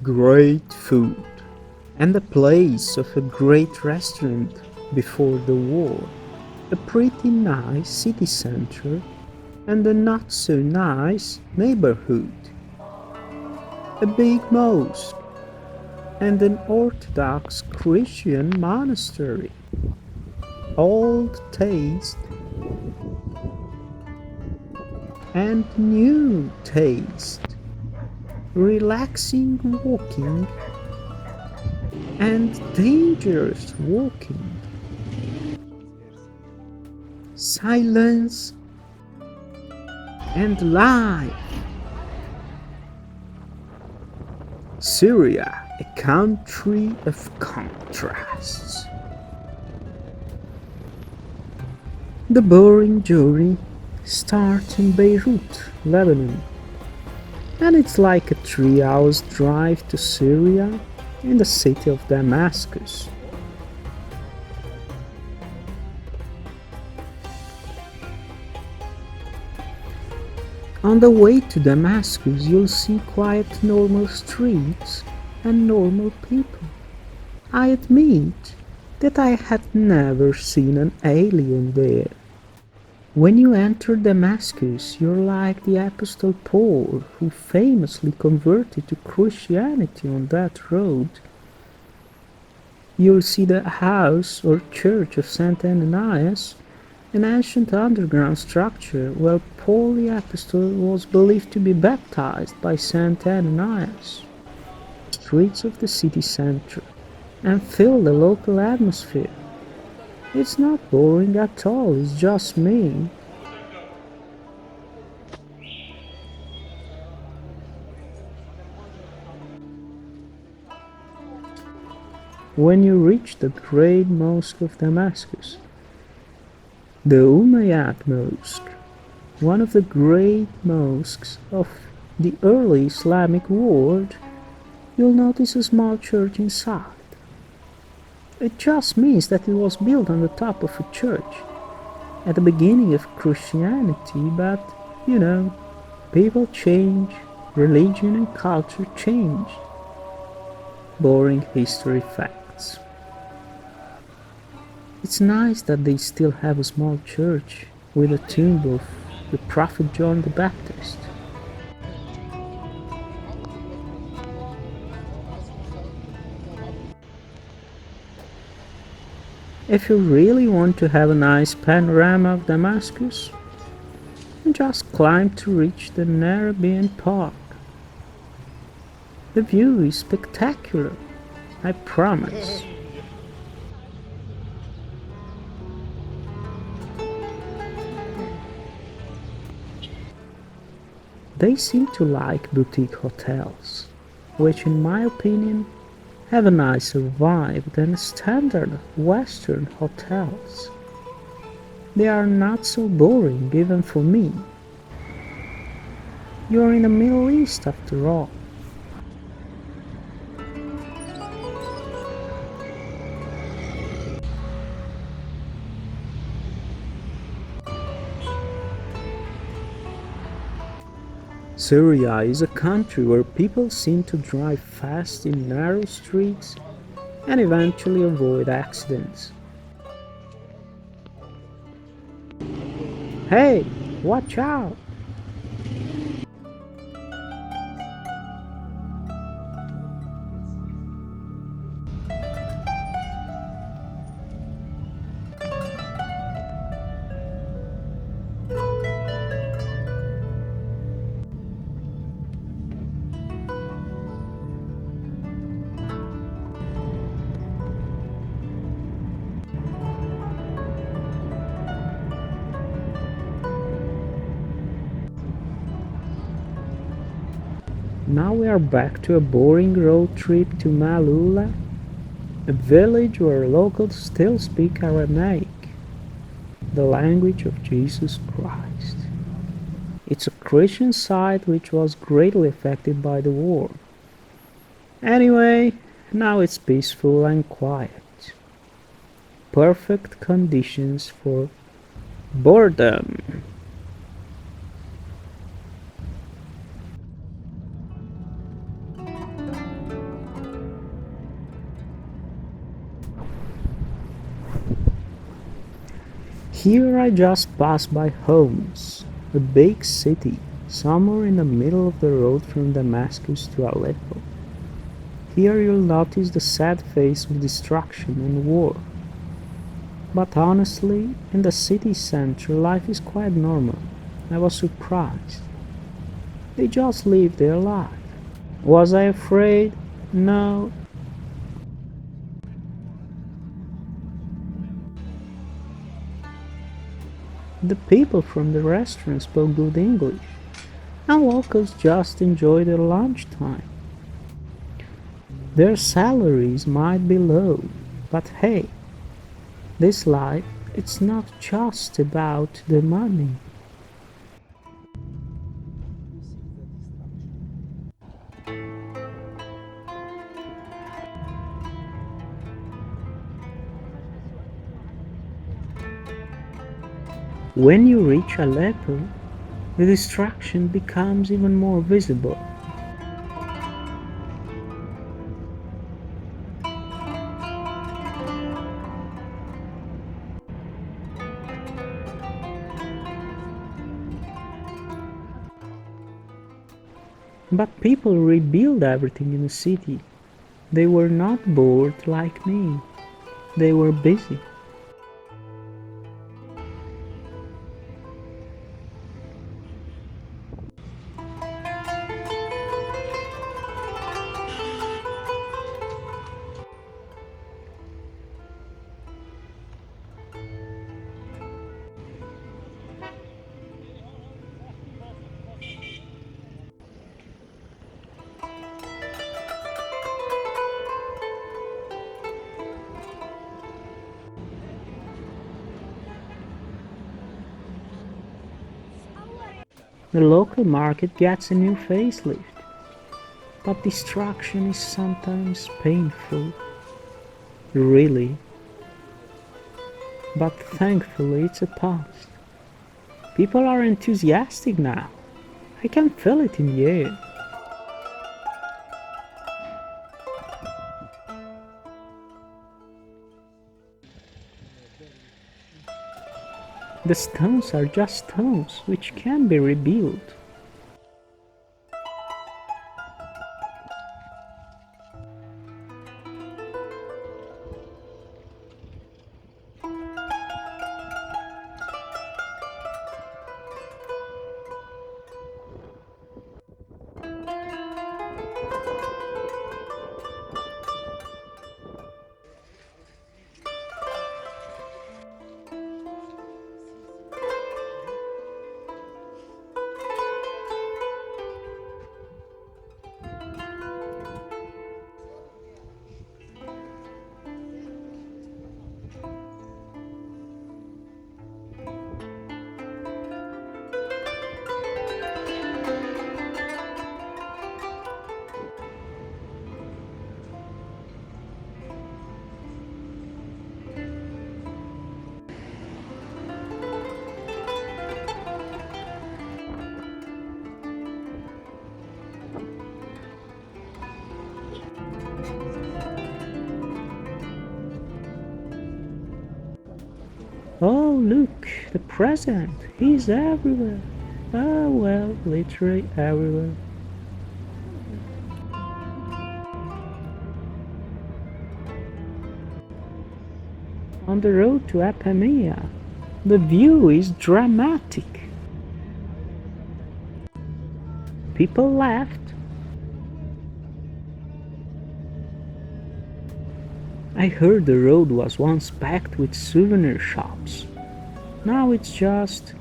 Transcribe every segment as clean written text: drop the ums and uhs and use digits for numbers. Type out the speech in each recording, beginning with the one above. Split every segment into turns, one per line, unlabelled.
great food, and the place of a great restaurant before the war, a pretty nice city center, and a not so nice neighborhood, a big mosque, and an Orthodox Christian monastery, old taste and new taste, relaxing walking and dangerous walking, silence and life. Syria, a country of contrasts. The boring journey starts in Beirut, Lebanon, and it's like a 3 hours drive to Syria in the city of Damascus. On the way to Damascus, you'll see quiet, normal streets and normal people. I admit that I had never seen an alien there. When you enter Damascus, you're like the Apostle Paul, who famously converted to Christianity on that road. You'll see the house or church of St. Ananias, an ancient underground structure where Paul the Apostle was believed to be baptized by St. Ananias. Streets of the city center and feel the local atmosphere. It's not boring at all, it's just me. When you reach the great mosque of Damascus, the Umayyad Mosque, one of the great mosques of the early Islamic world, you'll notice a small church inside. It just means that it was built on the top of a church at the beginning of Christianity, but people change, religion and culture change. Boring history facts. It's nice that they still have a small church with a tomb of the Prophet John the Baptist. If you really want to have a nice panorama of Damascus, just climb to reach the Arabian Park. The view is spectacular, I promise. They seem to like boutique hotels, which in my opinion have a nicer vibe than standard Western hotels. They are not so boring even for me. You're in the Middle East after all. Syria is a country where people seem to drive fast in narrow streets and eventually avoid accidents. Hey, watch out! Now we are back to a boring road trip to Malula, a village where locals still speak Aramaic, the language of Jesus Christ. It's a Christian site which was greatly affected by the war. Anyway, now it's peaceful and quiet. Perfect conditions for boredom. Here I just passed by Homs, a big city, somewhere in the middle of the road from Damascus to Aleppo. Here you'll notice the sad face of destruction and war. But honestly, in the city center life is quite normal. I was surprised. They just live their life. Was I afraid? No. The people from the restaurant spoke good English, and locals just enjoy their lunchtime. Their salaries might be low, but hey, this life, it's not just about the money. When you reach Aleppo, the destruction becomes even more visible. But people rebuild everything in the city. They were not bored like me. They were busy. The local market gets a new facelift, but destruction is sometimes painful. Really. But thankfully it's a past. People are enthusiastic now. I can feel it in the air. The stones are just stones which can be rebuilt. Oh, look, the president, he's everywhere. Oh, well, literally everywhere. On the road to Apamea, the view is dramatic. People laughed. I heard the road was once packed with souvenir shops. Now it's just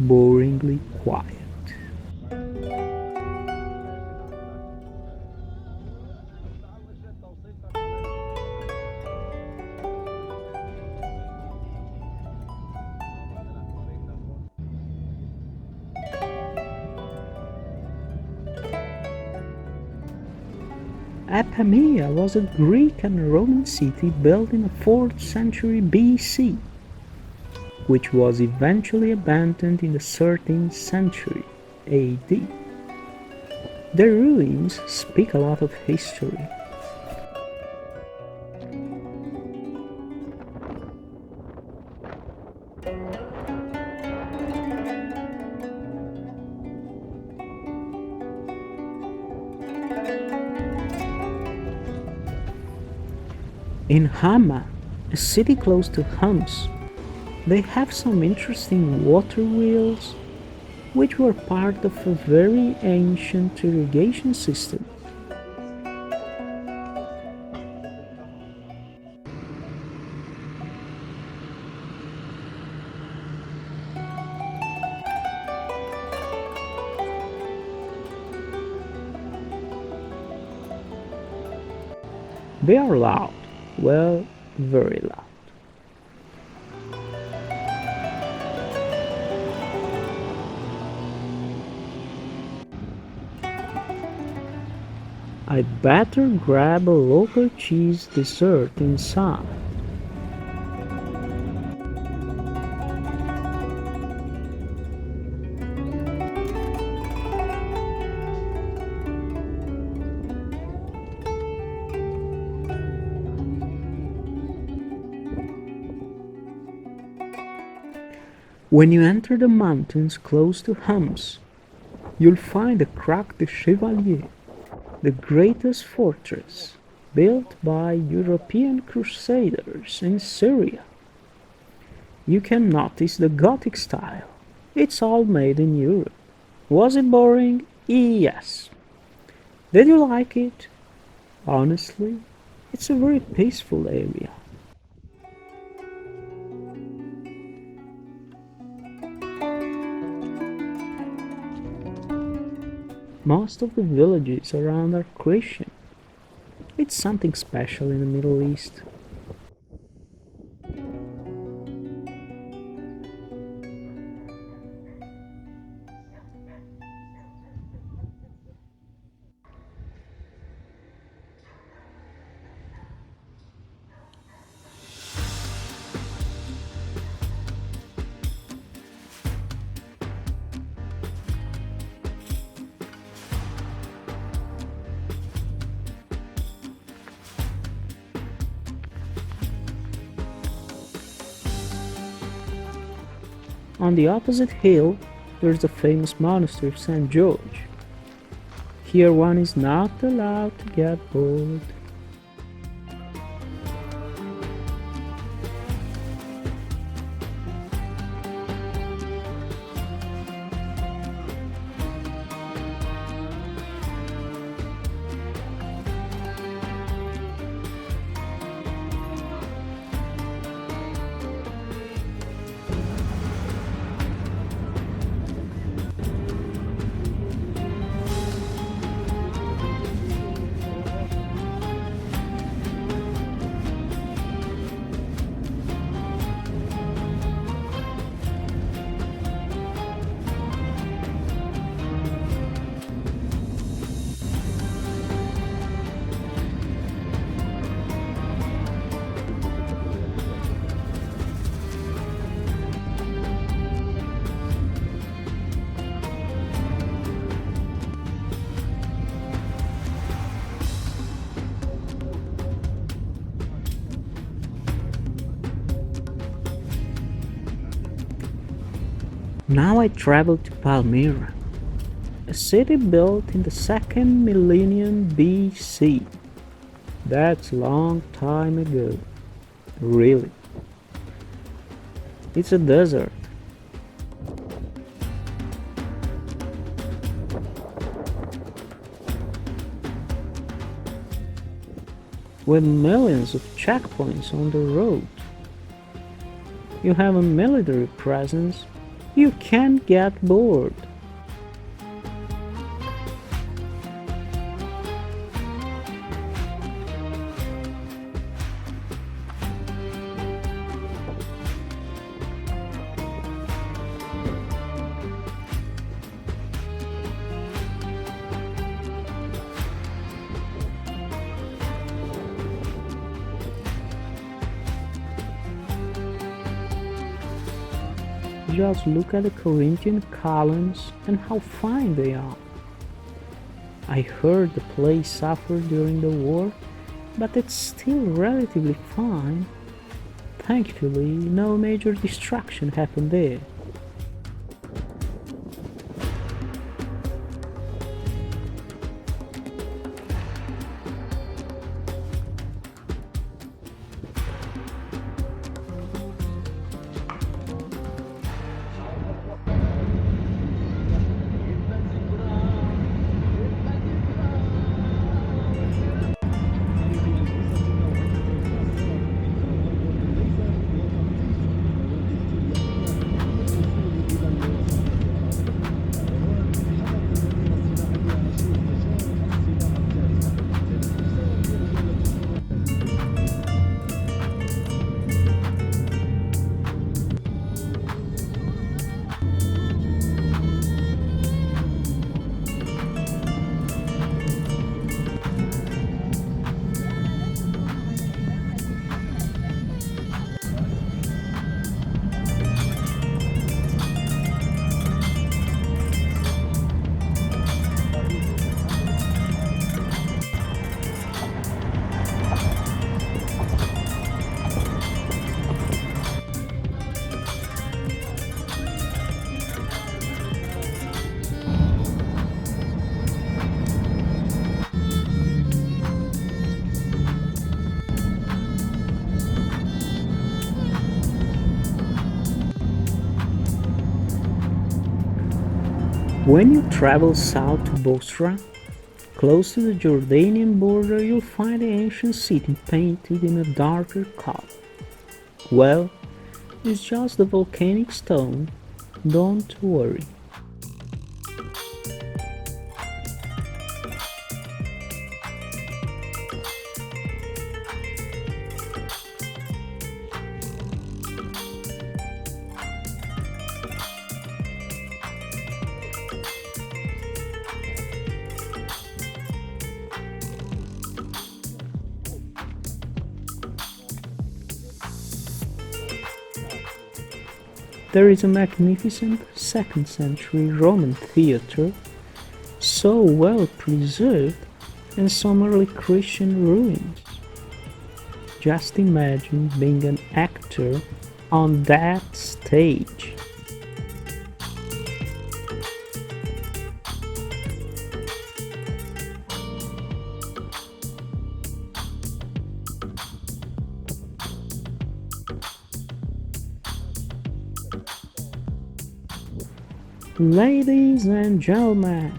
boringly quiet. Apamea was a Greek and Roman city built in the 4th century BC, which was eventually abandoned in the 13th century AD. The ruins speak a lot of history. In Hama, a city close to Homs, they have some interesting water wheels which were part of a very ancient irrigation system. They are loud, well, very loud. I'd better grab a local cheese dessert inside. When you enter the mountains close to Homs, you'll find the Crac de Chevalier, the greatest fortress built by European crusaders in Syria. You can notice the Gothic style. It's all made in Europe. Was it boring? Yes. Did you like it? Honestly, it's a very peaceful area. Most of the villages around are Christian. It's something special in the Middle East. On the opposite hill, there's the famous monastery of St. George. Here one is not allowed to get bored. Now I travel to Palmyra, a city built in the second millennium BC. That's a long time ago. Really. It's a desert. With millions of checkpoints on the road. You have a military presence. You can't get bored. Just look at the Corinthian columns and how fine they are. I heard the place suffered during the war, but it's still relatively fine. Thankfully, no major destruction happened there. When you travel south to Bosra, close to the Jordanian border, you'll find the ancient city painted in a darker color. Well, it's just the volcanic stone, don't worry. There is a magnificent 2nd century Roman theatre, so well preserved, and some early Christian ruins. Just imagine being an actor on that stage. Ladies and gentlemen,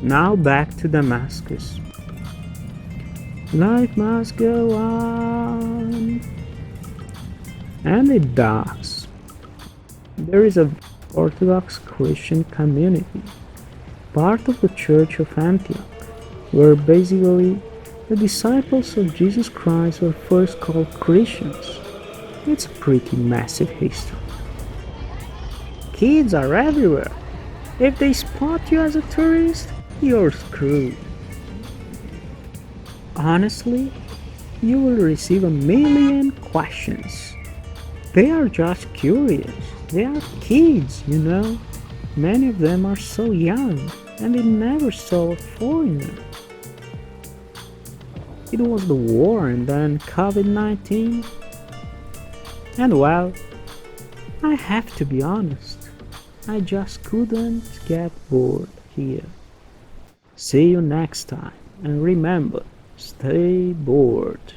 now back to Damascus. Life must go on. And it does. There is a Orthodox Christian community, part of the Church of Antioch, where basically the disciples of Jesus Christ were first called Christians. It's a pretty massive history. Kids are everywhere. If they spot you as a tourist, you're screwed. Honestly, you will receive a million questions. They are just curious. They are kids, you know. Many of them are so young and they never saw a foreigner. It was the war and then COVID-19. And well, I have to be honest, I just couldn't get bored here. See you next time, and remember, stay bored.